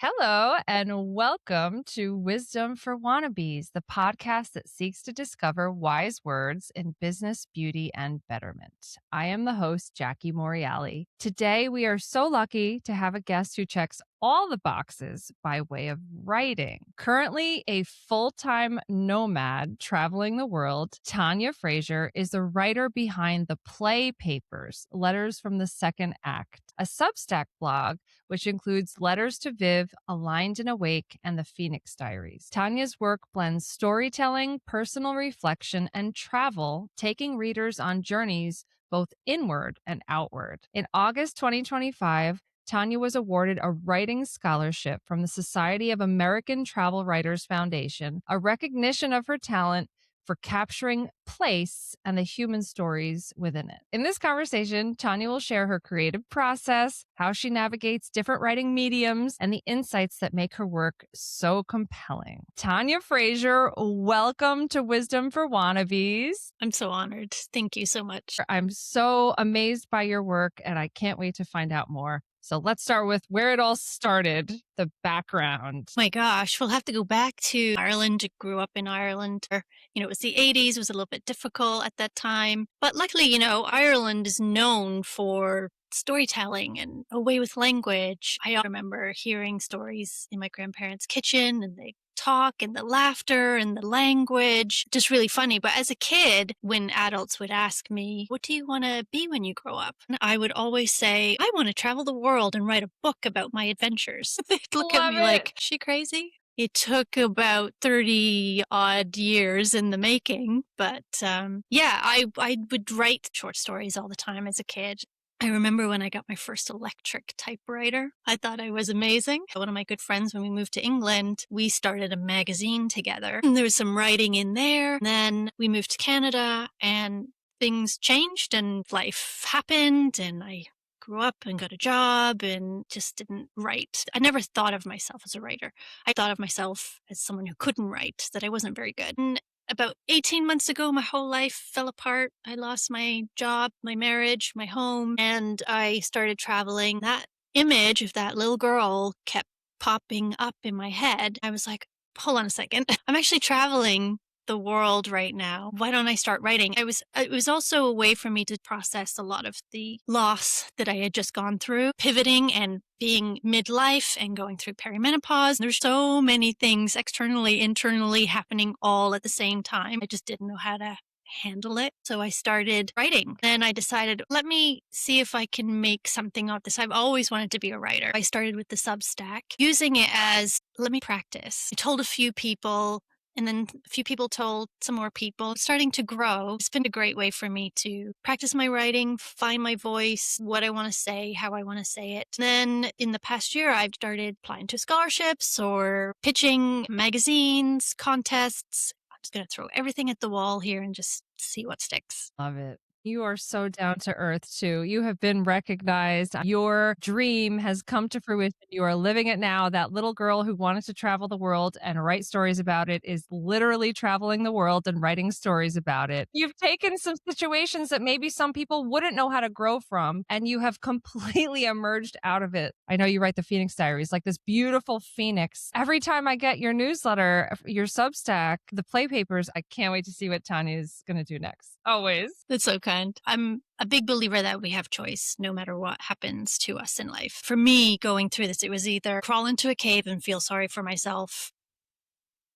Hello, and welcome to Wisdom for Wannabes, the podcast that seeks to discover wise words in business, beauty, and betterment. I am the host, Jackie Moriali. Today, we are so lucky to have a guest who checks all the boxes by way of writing. Currently a full-time nomad traveling the world, Tanya Fraser is the writer behind the Play Papers, Letters from the Second Act, a Substack blog which includes Letters to Viv, Aligned and Awake, and the Phoenix Diaries. Tanya's work blends storytelling, personal reflection, and travel, taking readers on journeys both inward and outward. In August 2025, Tanya was awarded a writing scholarship from the Society of American Travel Writers Foundation, a recognition of her talent for capturing place and the human stories within it. In this conversation, Tanya will share her creative process, how she navigates different writing mediums, and the insights that make her work so compelling. Tanya Fraser, welcome to Wisdom for Wannabes. I'm so honored. Thank you so much. I'm so amazed by your work, and I can't wait to find out more. So let's start with where it all started, the background. My gosh, we'll have to go back to Ireland. I grew up in Ireland. It was the 80s, it was a little bit difficult at that time. But luckily, Ireland is known for storytelling and a way with language. I remember hearing stories in my grandparents' kitchen, and they talk and the laughter and the language, just really funny. But as a kid, when adults would ask me, what do you want to be when you grow up? And I would always say, I want to travel the world and write a book about my adventures. They'd look at me like, is she crazy? It took about 30 odd years in the making. But I would write short stories all the time as a kid. I remember when I got my first electric typewriter. I thought I was amazing. One of my good friends, when we moved to England, we started a magazine together. And there was some writing in there. And then we moved to Canada and things changed and life happened, and I grew up and got a job and just didn't write. I never thought of myself as a writer. I thought of myself as someone who couldn't write, that I wasn't very good. And about 18 months ago, my whole life fell apart. I lost my job, my marriage, my home, and I started traveling. That image of that little girl kept popping up in my head. I was like, hold on a second. I'm actually traveling the world right now. Why don't I start writing? It was also a way for me to process a lot of the loss that I had just gone through, pivoting and being midlife and going through perimenopause. There's so many things externally, internally happening all at the same time. I just didn't know how to handle it. So I started writing. Then I decided, let me see if I can make something of this. I've always wanted to be a writer. I started with the Substack, using it as, let me practice. I told a few people, and then a few people told some more people. It's starting to grow. It's been a great way for me to practice my writing, find my voice, what I want to say, how I want to say it. Then in the past year, I've started applying to scholarships or pitching magazines, contests. I'm just going to throw everything at the wall here and just see what sticks. Love it. You are so down to earth too. You have been recognized. Your dream has come to fruition. You are living it now. That little girl who wanted to travel the world and write stories about it is literally traveling the world and writing stories about it. You've taken some situations that maybe some people wouldn't know how to grow from, and you have completely emerged out of it. I know you write the Phoenix Diaries, like this beautiful phoenix. Every time I get your newsletter, your Substack, the Play Papers, I can't wait to see what Tanya's going to do next. Always. That's so kind. I'm a big believer that we have choice no matter what happens to us in life. For me, going through this, it was either crawl into a cave and feel sorry for myself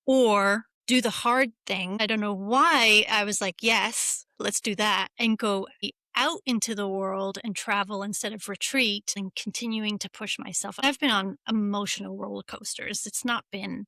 or do the hard thing. I don't know why I was like, yes, let's do that, and go out into the world and travel instead of retreat, and continuing to push myself. I've been on emotional roller coasters. It's not been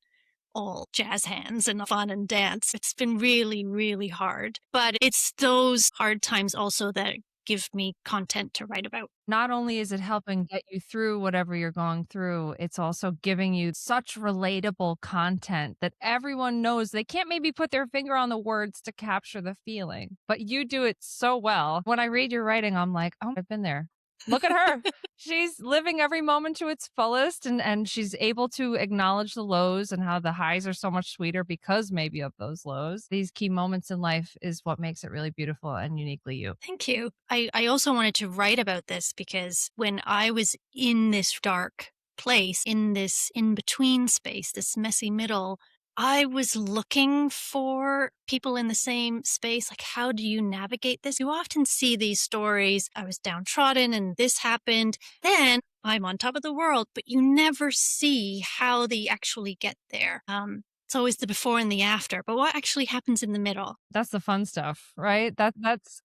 all jazz hands and fun and dance. It's been really, really hard. But it's those hard times also that give me content to write about. Not only is it helping get you through whatever you're going through, it's also giving you such relatable content that everyone knows. They can't maybe put their finger on the words to capture the feeling, but you do it so well. When I read your writing, I'm like, oh, I've been there. Look at her. She's living every moment to its fullest, and she's able to acknowledge the lows and how the highs are so much sweeter because maybe of those lows. These key moments in life is what makes it really beautiful and uniquely you. Thank you. I also wanted to write about this because when I was in this dark place in this in-between space, this messy middle. I was looking for people in the same space. Like, how do you navigate this? You often see these stories. I was downtrodden and this happened. Then I'm on top of the world, but you never see how they actually get there. It's always the before and the after, but what actually happens in the middle? That's the fun stuff, right? That's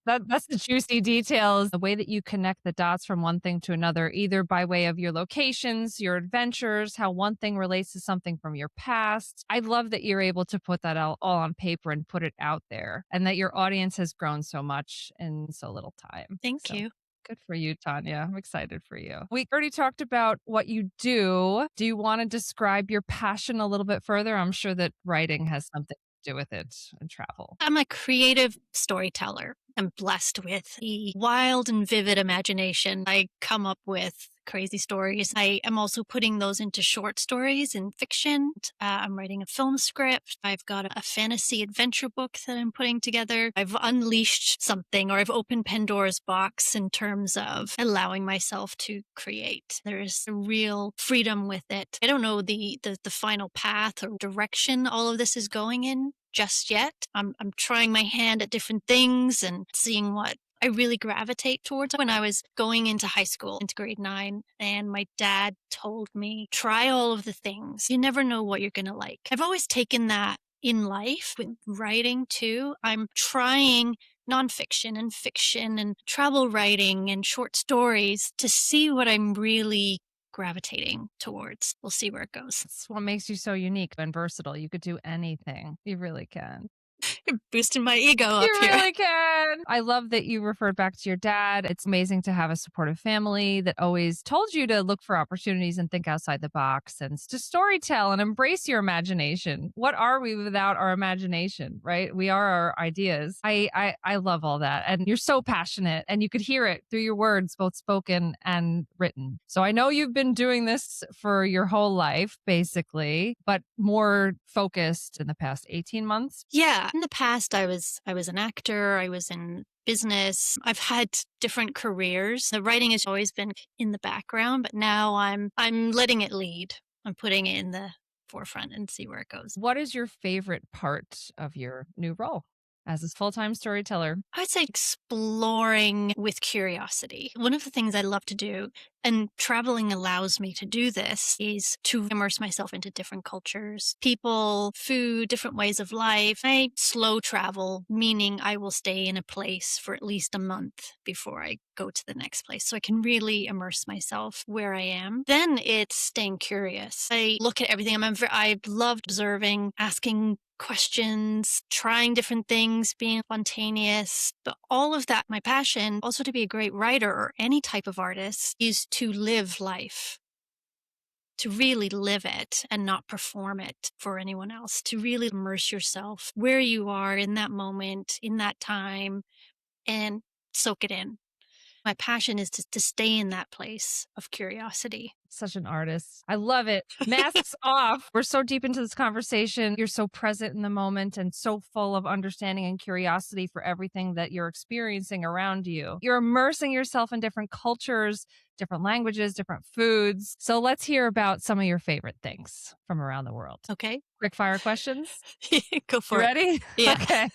the juicy details, the way that you connect the dots from one thing to another, either by way of your locations, your adventures, how one thing relates to something from your past. I love that you're able to put that all on paper and put it out there, and that your audience has grown so much in so little time. Thank So you. good for you, Tanya. I'm excited for you. We already talked about what you do. Do you want to describe your passion a little bit further? I'm sure that writing has something to do with it and travel. I'm a creative storyteller. I'm blessed with a wild and vivid imagination. I come up with crazy stories. I am also putting those into short stories and fiction. I'm writing a film script. I've got a fantasy adventure book that I'm putting together. I've unleashed something, or I've opened Pandora's box in terms of allowing myself to create. There is a real freedom with it. I don't know the final path or direction all of this is going in just yet. I'm trying my hand at different things and seeing what I really gravitate towards. When I was going into high school, into grade 9, and my dad told me, try all of the things. You never know what you're going to like. I've always taken that in life with writing too. I'm trying nonfiction and fiction and travel writing and short stories to see what I'm really gravitating towards. We'll see where it goes. That's what makes you so unique and versatile. You could do anything. You really can. You're boosting my ego up You here. really can. I love that you referred back to your dad. It's amazing to have a supportive family that always told you to look for opportunities and think outside the box and to storytell and embrace your imagination. What are we without our imagination, right? We are our ideas. I love all that. And you're so passionate, and you could hear it through your words, both spoken and written. So I know you've been doing this for your whole life, basically, but more focused in the past 18 months. Yeah. In the past, I was an actor. I was in business. I've had different careers. The writing has always been in the background, but now I'm letting it lead. I'm putting it in the forefront and see where it goes. What is your favorite part of your new role as a full-time storyteller? I would say exploring with curiosity. One of the things I love to do, and traveling allows me to do this, is to immerse myself into different cultures, people, food, different ways of life. I slow travel, meaning I will stay in a place for at least a month before I go to the next place, so I can really immerse myself where I am. Then it's staying curious. I look at everything. I love observing, asking questions, trying different things, being spontaneous. But all of that, my passion, also to be a great writer or any type of artist, is to live life, to really live it and not perform it for anyone else, to really immerse yourself where you are in that moment, in that time, and soak it in. My passion is to stay in that place of curiosity. Such an artist. I love it. Masks off. We're so deep into this conversation. You're so present in the moment and so full of understanding and curiosity for everything that you're experiencing around you. You're immersing yourself in different cultures, different languages, different foods. So let's hear about some of your favorite things from around the world. Okay. Quick fire questions. Go for You it. ready? Yeah. Okay.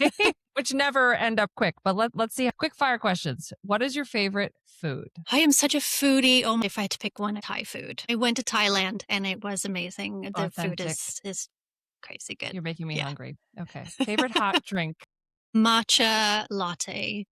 Which never end up quick, but let's see. Quick fire questions. What is your favorite food? I am such a foodie. Oh, if I had to pick one, Thai food. I went to Thailand and it was amazing. The food Authentic. is crazy good. You're making me Yeah. hungry. Okay. Favorite hot drink? Matcha latte,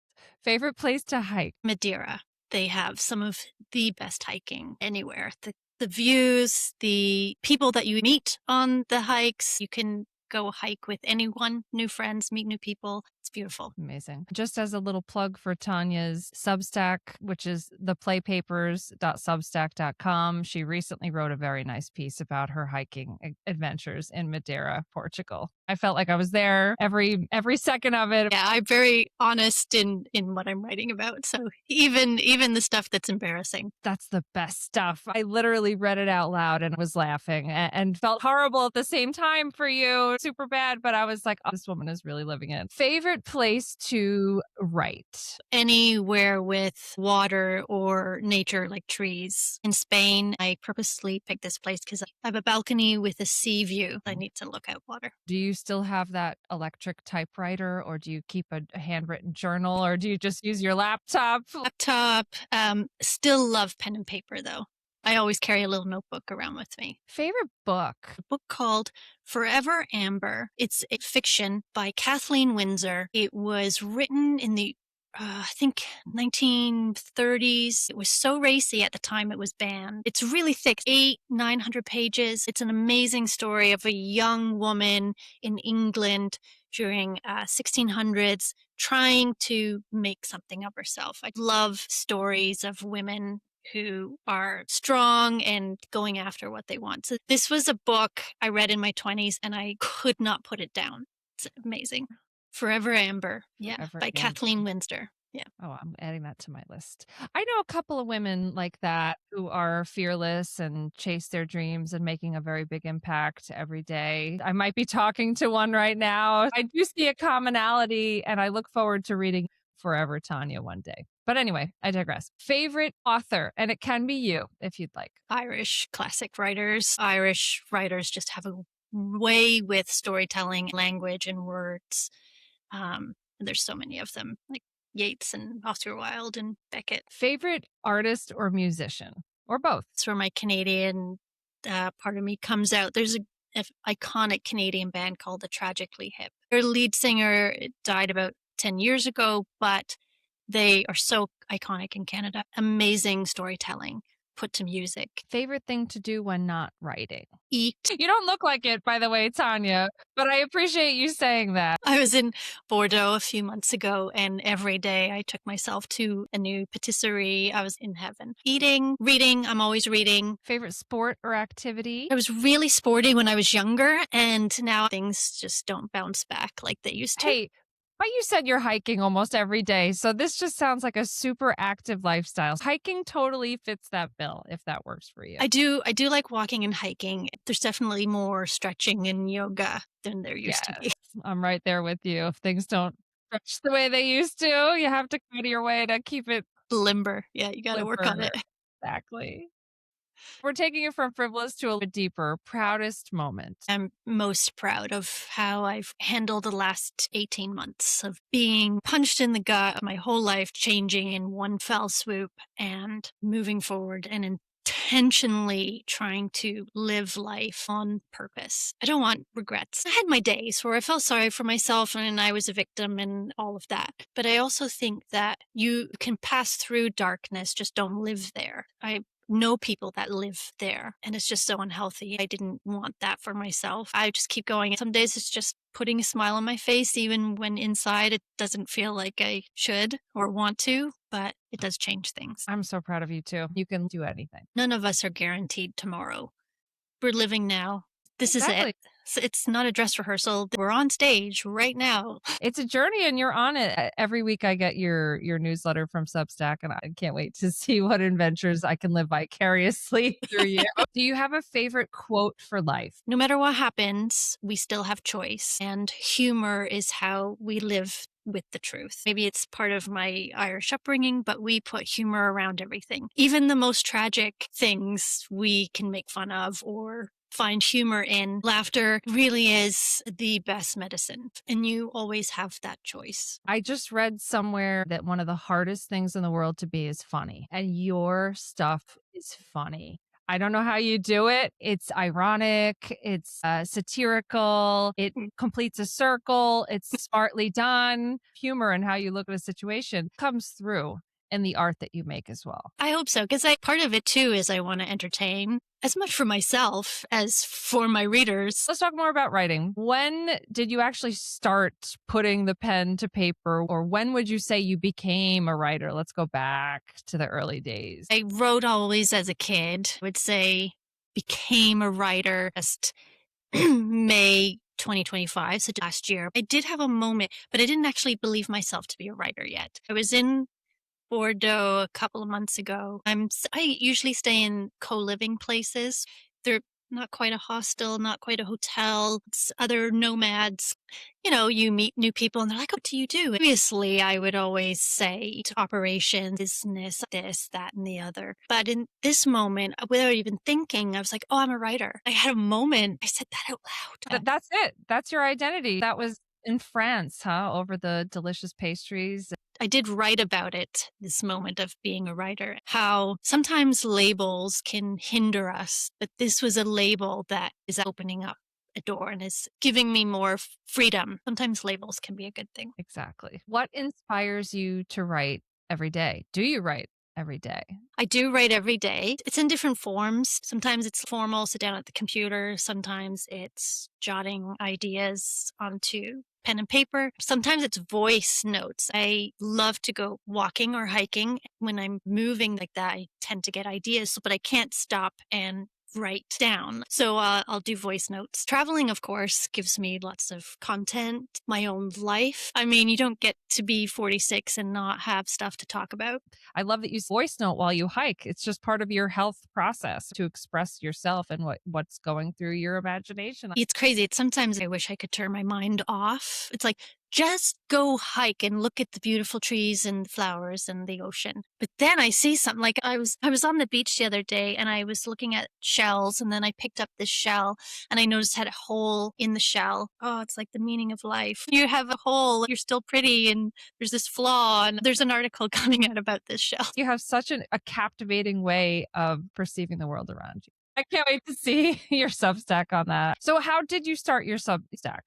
Favorite place to hike? Madeira. They have some of the best hiking anywhere. The views, the people that you meet on the hikes. You can go hike with anyone, new friends, meet new people. It's beautiful. Amazing. Just as a little plug for Tanya's Substack, which is theplaypapers.substack.com. She recently wrote a very nice piece about her hiking adventures in Madeira, Portugal. I felt like I was there every second of it. Yeah, I'm very honest in what I'm writing about. So even the stuff that's embarrassing. That's the best stuff. I literally read it out loud and was laughing and felt horrible at the same time for you. Super bad, but I was like, oh, this woman is really living it. Favorite Favorite place to write? Anywhere with water or nature, like trees. In Spain, I purposely picked this place because I have a balcony with a sea view. I need to look at water. Do you still have that electric typewriter, or do you keep a handwritten journal, or do you just use your laptop? Laptop, still love pen and paper though. I always carry a little notebook around with me. Favorite book? A book called Forever Amber. It's a fiction by Kathleen Winsor. It was written in the I think 1930s. It was so racy at the time it was banned. It's really thick, 900 pages. It's an amazing story of a young woman in England during 1600s trying to make something of herself. I love stories of women who are strong and going after what they want. So this was a book I read in my 20s and I could not put it down. It's amazing. Forever Amber. Yeah. Forever By Amber. Kathleen Winsor. Yeah. Oh, I'm adding that to my list. I know a couple of women like that who are fearless and chase their dreams and making a very big impact every day. I might be talking to one right now. I do see a commonality, and I look forward to reading Forever Tanya one day. But anyway, I digress. Favorite author, and it can be you if you'd like. Irish classic writers. Irish writers just have a way with storytelling, language, and words. There's so many of them, like Yeats and Oscar Wilde and Beckett. Favorite artist or musician, or both? It's where my Canadian part of me comes out. There's an iconic Canadian band called the Tragically Hip. Their lead singer died about 10 years ago, but they are so iconic in Canada. Amazing storytelling put to music. Favorite thing to do when not writing? Eat. You don't look like it, by the way, Tanya, but I appreciate you saying that. I was in Bordeaux a few months ago, and every day I took myself to a new patisserie. I was in heaven. Eating, reading, I'm always reading. Favorite sport or activity? I was really sporty when I was younger, and now things just don't bounce back like they used to. Hey, but you said you're hiking almost every day, so this just sounds like a super active lifestyle. Hiking totally fits that bill if that works for you. I do like walking and hiking. There's definitely more stretching and yoga than there used to be. I'm right there with you. If things don't stretch the way they used to, you have to go to your way to keep it Limber. Yeah, you got to work on it. Exactly. We're taking it from frivolous to a bit deeper. Proudest moment. I'm most proud of how I've handled the last 18 months of being punched in the gut, my whole life changing in one fell swoop and moving forward and intentionally trying to live life on purpose. I don't want regrets. I had my days where I felt sorry for myself and I was a victim and all of that. But I also think that you can pass through darkness, just don't live there. I know people that live there and it's just so unhealthy. I didn't want that for myself. I just keep going. Some days it's just putting a smile on my face, even when inside it doesn't feel like I should or want to, but it does change things. I'm so proud of you too. You can do anything. None of us are guaranteed tomorrow. We're living now. This is Exactly. it. So it's not a dress rehearsal. We're on stage right now. It's a journey and you're on it. Every week I get your newsletter from Substack and I can't wait to see what adventures I can live vicariously through you. Do you have a favorite quote for life? No matter what happens, we still have choice. And humor is how we live with the truth. Maybe it's part of my Irish upbringing, but we put humor around everything. Even the most tragic things we can make fun of or find humor in. Laughter really is the best medicine, and you always have that choice. I just read somewhere that one of the hardest things in the world to be is funny, and your stuff is funny. I don't know how you do it. It's ironic, it's satirical, it completes a circle, it's smartly done. Humor and how you look at a situation comes through in the art that you make as well. I hope so, because part of it too is I want to entertain as much for myself as for my readers. Let's talk more about writing. When did you actually start putting the pen to paper, or when would you say you became a writer? Let's go back to the early days. I wrote always as a kid. I would say became a writer just May 2025, so last year. I did have a moment, but I didn't actually believe myself to be a writer yet. I was in Bordeaux a couple of months ago. I usually stay in co-living places. They're not quite a hostel, not quite a hotel. It's other nomads. You know, you meet new people and they're like, what do you do? Obviously, I would always say to operations, business, this, that, and the other. But in this moment, without even thinking, I was like, oh, I'm a writer. I had a moment. I said that out loud. That's it. That's your identity. That was in France, huh? Over the delicious pastries. I did write about it, this moment of being a writer, how sometimes labels can hinder us, but this was a label that is opening up a door and is giving me more freedom. Sometimes labels can be a good thing. Exactly. What inspires you to write every day? Do you write every day? I do write every day. It's in different forms. Sometimes it's formal, sit down at the computer. Sometimes it's jotting ideas onto pen and paper. Sometimes it's voice notes. I love to go walking or hiking. When I'm moving like that, I tend to get ideas, but I can't stop and write down. So I'll do voice notes. Traveling, of course, gives me lots of content, my own life. I mean, you don't get to be 46 and not have stuff to talk about. I love that you voice note while you hike. It's just part of your health process to express yourself and what's going through your imagination. It's crazy. Sometimes I wish I could turn my mind off. It's like, just go hike and look at the beautiful trees and flowers and the ocean. But then I see something like I was on the beach the other day and I was looking at shells and then I picked up this shell and I noticed it had a hole in the shell. Oh, it's like the meaning of life. You have a hole, you're still pretty and there's this flaw and there's an article coming out about this shell. You have such a captivating way of perceiving the world around you. I can't wait to see your Substack on that. So how did you start your Substack?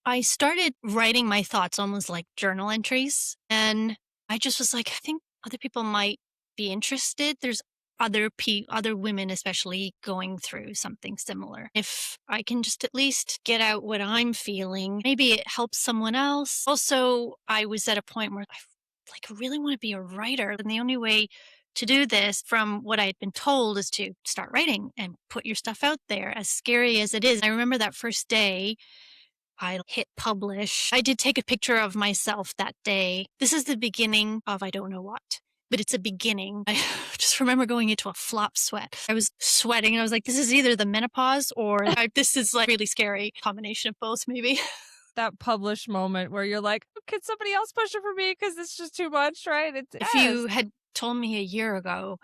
I started writing my thoughts almost like journal entries. And I just was like, I think other people might be interested. There's other women, especially going through something similar. If I can just at least get out what I'm feeling, maybe it helps someone else. Also, I was at a point where I really want to be a writer. And the only way to do this, from what I had been told, is to start writing and put your stuff out there, as scary as it is. I remember that first day I hit publish. I did take a picture of myself that day. This is the beginning of I don't know what, but it's a beginning. I just remember going into a flop sweat. I was sweating and I was like, this is either the menopause or this is like really scary combination of both, maybe. That publish moment where you're like, oh, can somebody else push it for me? Because it's just too much, right? If you had told me a year ago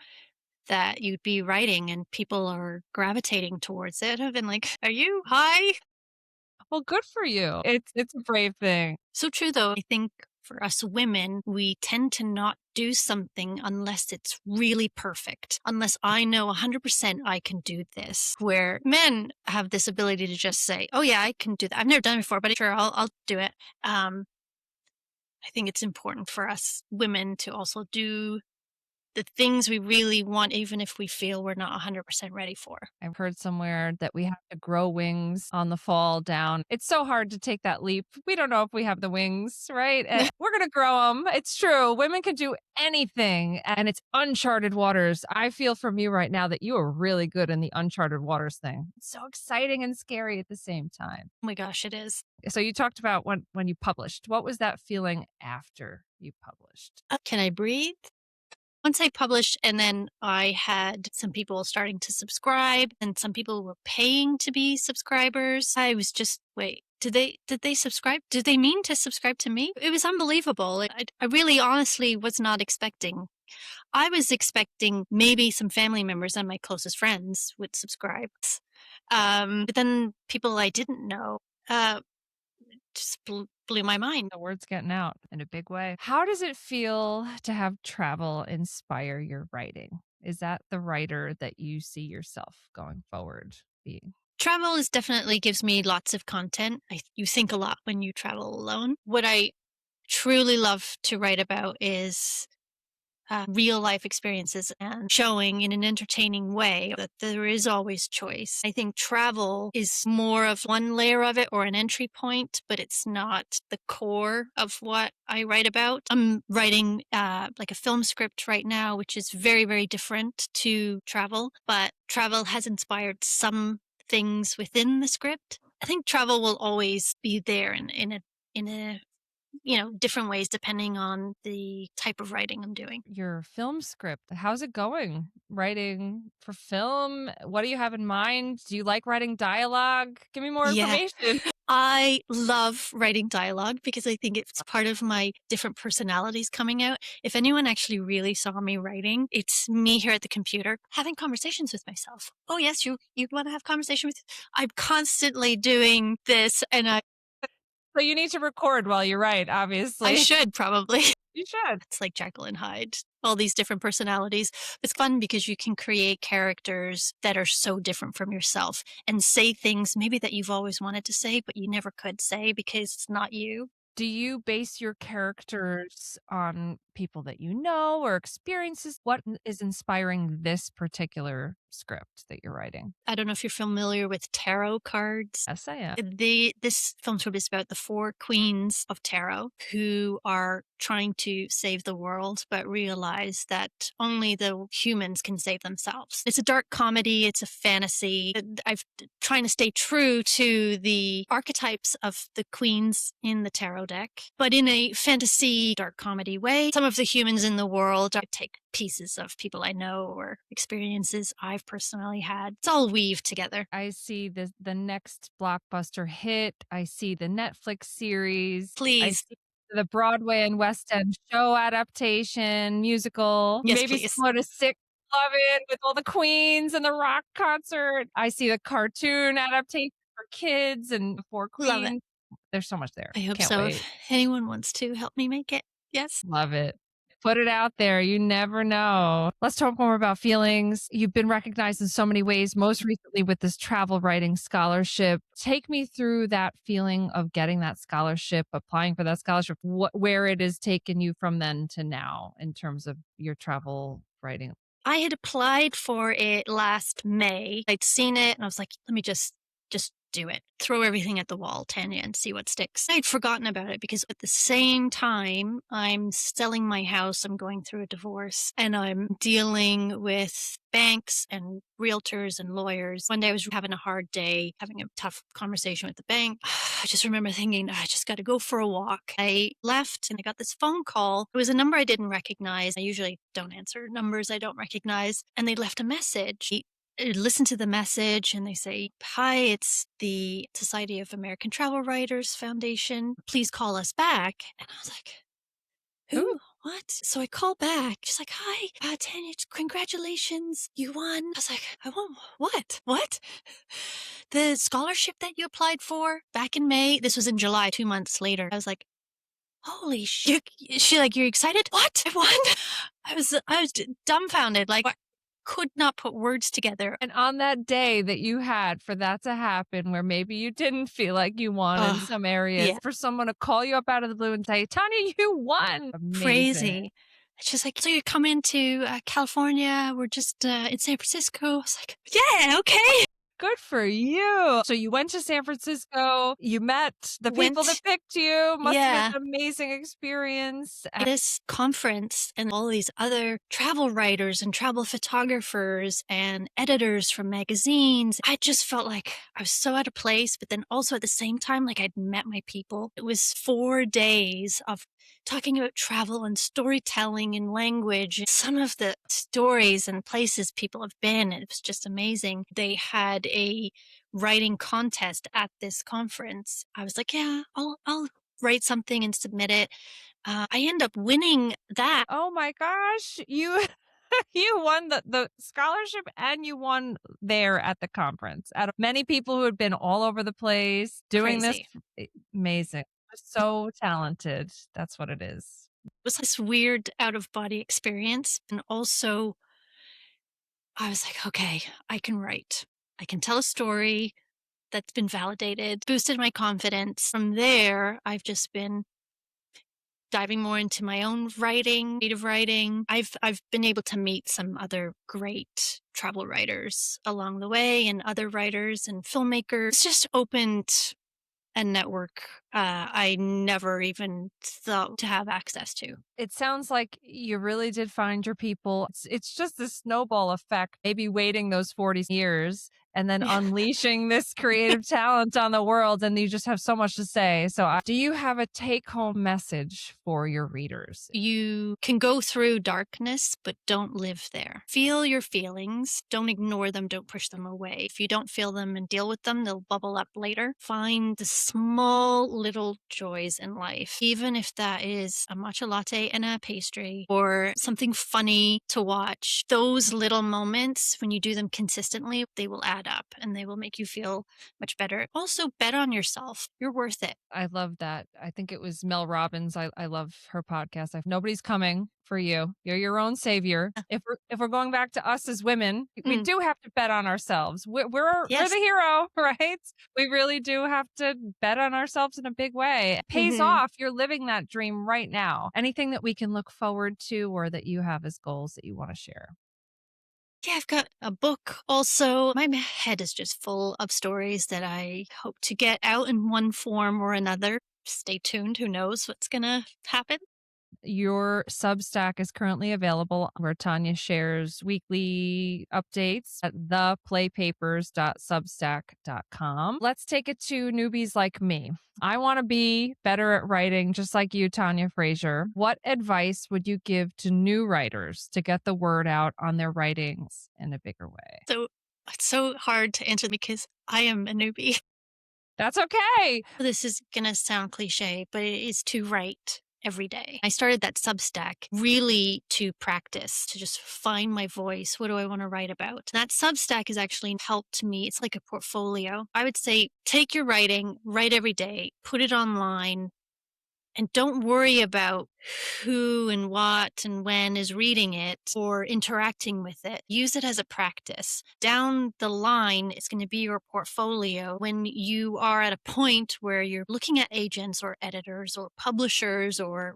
that you'd be writing and people are gravitating towards it, I've been like, are you high? Well, good for you. It's a brave thing. So true, though. I think for us women, we tend to not do something unless it's really perfect, unless I know 100% I can do this. Where men have this ability to just say, oh, yeah, I can do that. I've never done it before, but sure, I'll do it. I think it's important for us women to also do the things we really want, even if we feel we're not 100% ready for. I've heard somewhere that we have to grow wings on the fall down. It's so hard to take that leap. We don't know if we have the wings, right? And we're going to grow them. It's true. Women can do anything and it's uncharted waters. I feel from you right now that you are really good in the uncharted waters thing. It's so exciting and scary at the same time. Oh my gosh, it is. So you talked about when you published. What was that feeling after you published? Can I breathe? Once I published, and then I had some people starting to subscribe and some people were paying to be subscribers. I was just, wait, did they subscribe? Did they mean to subscribe to me? It was unbelievable. I really honestly was not expecting. I was expecting maybe some family members and my closest friends would subscribe. But then people I didn't know, just blew my mind. The word's getting out in a big way. How does it feel to have travel inspire your writing? Is that the writer that you see yourself going forward being? Travel definitely gives me lots of content. You think a lot when you travel alone. What I truly love to write about is real life experiences and showing in an entertaining way that there is always choice. I think travel is more of one layer of it or an entry point, but it's not the core of what I write about. I'm writing like a film script right now, which is very, very different to travel, but travel has inspired some things within the script. I think travel will always be there in a different ways depending on the type of writing I'm doing. Your film script, how's it going? Writing for film? What do you have in mind? Do you like writing dialogue? Give me more Yeah. information. I love writing dialogue because I think it's part of my different personalities coming out. If anyone actually really saw me writing, it's me here at the computer having conversations with myself. Oh yes, you want to have conversation with I'm constantly doing this and So you need to record while you write, I obviously. should probably. You should. It's like Jekyll and Hyde, all these different personalities. It's fun because you can create characters that are so different from yourself and say things maybe that you've always wanted to say, but you never could say because it's not you. Do you base your characters on people that you know or experiences? What is inspiring this particular script that you're writing? I don't know if you're familiar with tarot cards. Yes, I am. This film script is about the four queens of tarot who are trying to save the world, but realize that only the humans can save themselves. It's a dark comedy. It's a fantasy. I've trying to stay true to the archetypes of the queens in the tarot deck, but in a fantasy dark comedy way. Some of the humans in the world take pieces of people I know or experiences I've personally had. It's all weaved together. I see the next blockbuster hit. I see the Netflix series. I Please. see the Broadway and West End show adaptation, musical. Yes, Maybe please. someone to sick love it with all the queens and the rock concert. I see the cartoon adaptation for kids and the Four Love it. Queens. There's so much there. I hope Can't so. wait. If anyone wants to help me make it, yes. Love it. Put it out there. You never know. Let's talk more about feelings. You've been recognized in so many ways, most recently with this travel writing scholarship. Take me through that feeling of getting that scholarship, applying for that scholarship, where it has taken you from then to now in terms of your travel writing. I had applied for it last May. I'd seen it and I was like, let me just do it. Throw everything at the wall, Tanya, and see what sticks. I'd forgotten about it because at the same time, I'm selling my house. I'm going through a divorce and I'm dealing with banks and realtors and lawyers. One day I was having a hard day, having a tough conversation with the bank. I just remember thinking, I just got to go for a walk. I left and I got this phone call. It was a number I didn't recognize. I usually don't answer numbers I don't recognize. And they left a message. Listen to the message and they say, hi, it's the Society of American Travel Writers Foundation. Please call us back. And I was like, who? Ooh. What? So I call back. She's like, hi, Tanya, congratulations. You won. I was like, I won what? What? The scholarship that you applied for back in May. This was in July, 2 months later. I was like, holy shit. She like, you're excited? What? I won? I was dumbfounded. Like, what? Could not put words together. And on that day that you had for that to happen, where maybe you didn't feel like you won in some areas, yeah. for someone to call you up out of the blue and say, Tanya, you won. Amazing. Crazy. It's just like, so you're coming to California. We're just in San Francisco. I was like, yeah, okay. Good for you. So you went to San Francisco. You met the people that picked you. Must have been an amazing experience. At this conference and all these other travel writers and travel photographers and editors from magazines, I just felt like I was so out of place, but then also at the same time, like I'd met my people. It was 4 days of talking about travel and storytelling and language. Some of the stories and places people have been, it was just amazing. They had a writing contest at this conference. I was like, yeah, I'll write something and submit it. I end up winning that. Oh my gosh. You you won the scholarship and you won there at the conference. Out of many people who had been all over the place doing Crazy. this. Amazing. So talented. That's what it is. It was this weird out of body experience. And also, I was like, okay, I can write. I can tell a story that's been validated, boosted my confidence. From there, I've just been diving more into my own writing, creative writing. I've been able to meet some other great travel writers along the way and other writers and filmmakers. It's just opened a network I never even thought to have access to. It sounds like you really did find your people. It's just this snowball effect, maybe waiting those 40 years and then unleashing this creative talent on the world. And you just have so much to say. So, do you have a take home message for your readers? You can go through darkness, but don't live there. Feel your feelings. Don't ignore them. Don't push them away. If you don't feel them and deal with them, they'll bubble up later. Find the small little joys in life, even if that is a matcha latte and a pastry or something funny to watch. Those little moments, when you do them consistently, they will add up and they will make you feel much better. Also, bet on yourself. You're worth it. I love that. I think it was Mel Robbins. I love her podcast. Nobody's coming for you. You're your own savior. If we're going back to us as women, we do have to bet on ourselves. We're Yes. the hero, right? We really do have to bet on ourselves in a big way. It pays off. You're living that dream right now. Anything that we can look forward to or that you have as goals that you want to share? Yeah, I've got a book also. My head is just full of stories that I hope to get out in one form or another. Stay tuned. Who knows what's going to happen? Your Substack is currently available where Tanya shares weekly updates at theplaypapers.substack.com. Let's take it to newbies like me. I want to be better at writing, just like you, Tanya Fraser. What advice would you give to new writers to get the word out on their writings in a bigger way? So it's so hard to answer because I am a newbie. That's okay. This is going to sound cliche, but it is to write every day. I started that Substack really to practice, to just find my voice. What do I want to write about? That Substack has actually helped me. It's like a portfolio. I would say take your writing, write every day, put it online, and don't worry about who and what and when is reading it or interacting with it. Use it as a practice. Down the line, it's going to be your portfolio. When you are at a point where you're looking at agents or editors or publishers or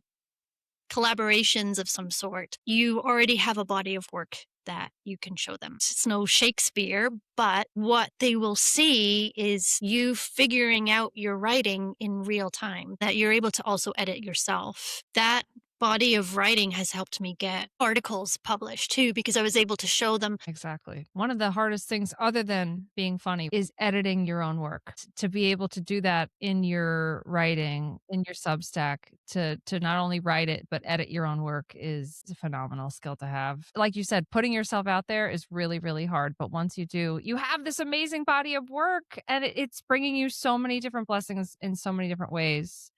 collaborations of some sort, you already have a body of work that you can show them. It's no Shakespeare, but what they will see is you figuring out your writing in real time, that you're able to also edit yourself. That body of writing has helped me get articles published too, because I was able to show them. Exactly. One of the hardest things, other than being funny, is editing your own work. To be able to do that in your writing, in your Substack, to not only write it but edit your own work is a phenomenal skill to have. Like you said, putting yourself out there is really, really hard. But once you do, you have this amazing body of work, and it's bringing you so many different blessings in so many different ways.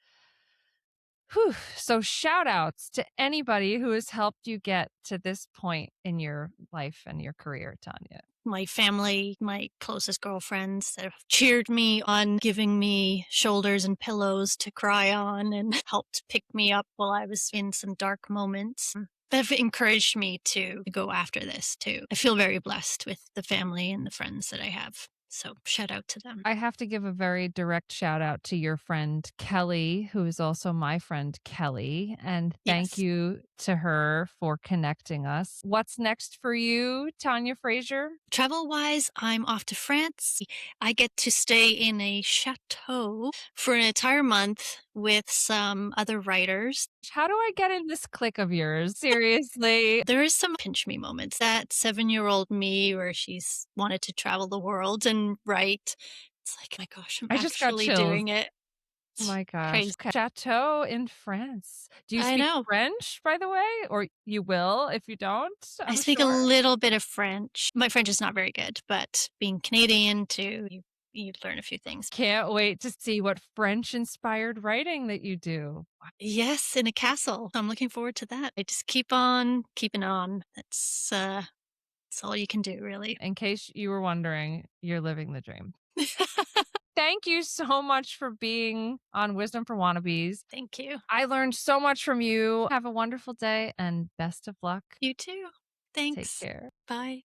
Whew. So shout outs to anybody who has helped you get to this point in your life and your career, Tanya. My family, my closest girlfriends that have cheered me on, giving me shoulders and pillows to cry on and helped pick me up while I was in some dark moments. They've encouraged me to go after this too. I feel very blessed with the family and the friends that I have. So shout out to them. I have to give a very direct shout out to your friend Kelly, who is also my friend Kelly. And thank Yes. you to her for connecting us. What's next for you, Tanya Fraser? Travel wise, I'm off to France. I get to stay in a chateau for an entire month with some other writers. How do I get in this clique of yours? Seriously. There is some pinch me moments. That 7-year-old me where she's wanted to travel the world and write. It's like, my gosh, I'm I just got actually chills. doing it. Oh my gosh. Crazy. Chateau in France. Do you I speak know. French, by the way? Or you will if you don't? I I'm speak a sure. little bit of French. My French is not very good, but being Canadian too, you learn a few things. Can't wait to see what French inspired writing that you do. Yes, in a castle. I'm looking forward to that. I just keep on keeping on. That's all you can do, really. In case you were wondering, you're living the dream. Thank you so much for being on Wisdom for Wannabes. Thank you. I learned so much from you. Have a wonderful day and best of luck. You too. Thanks. Take care. Bye.